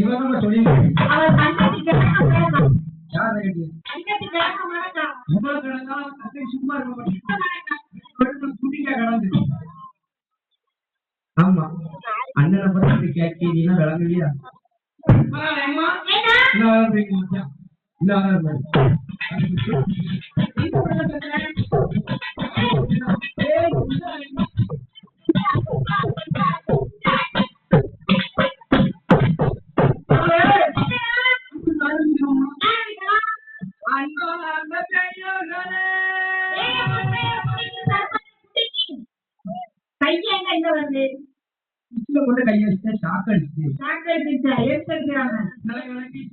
இவன் சொல்லி அவர் கண்ணாடி கிழக்க யாரை கேட்டு கண்ணாடி கிழக்க மாட்டான். இவ்வளவு கிடந்தா கத்தை சும்மா இருக்க மாட்டேன் துணிக்கா கிடந்து. ஆமா அண்ணனை பத்தி கேட்டீங்கன்னா விளங்குவியா? கொண்டு கையை வச்சு சாக்கடிச்சு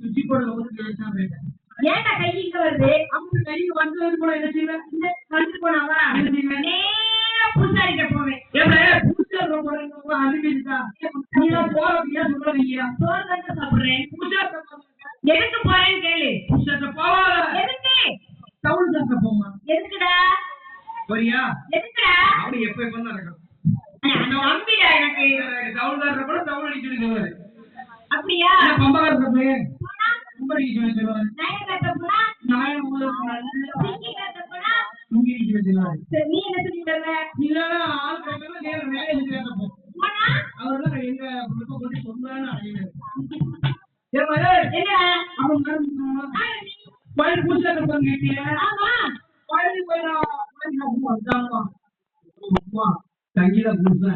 சுற்றி போடுறது. ஏன்டா கை இங்க வருது? அவங்க கை வந்தது கூட என்ன செய்வேன்? வந்து போனாவா? என்ன செய்வேன்? பூசாரிட்ட போவேன். சாப்பிடுறேன். எதுக்கு போறேன்னு கேளு. எதுக்கு? எதுக்குடா? எதுக்குடா? அப்படி எப்ப எப்ப நடக்கும் நம்பிடா எனக்கு. தவுள்தார கூட தவுள் அடிச்சு சொல்லுவாரு. அப்படியா? பம்பகாரத்தை போய் ரொம்ப அடிக்க சொல்லி சொல்லுவாரு. நாயகத்தை போனா நாயம் சிங்கிகத்தை போனா இங்கே அடிக்க சொல்லுவாரு. நீ என்ன சொல்லிட்டு இல்லன்னா ஆள் கையில நேர வேலையை கேட்கப்போம். போனா அவர்தான் எங்க கொண்டு சொன்னான்னு அடையினாரு. என்ன அவன் கோயில் பூஜை கேட்டியா? ஆமா கோயிலுக்கு போய் தங்கில பூஜை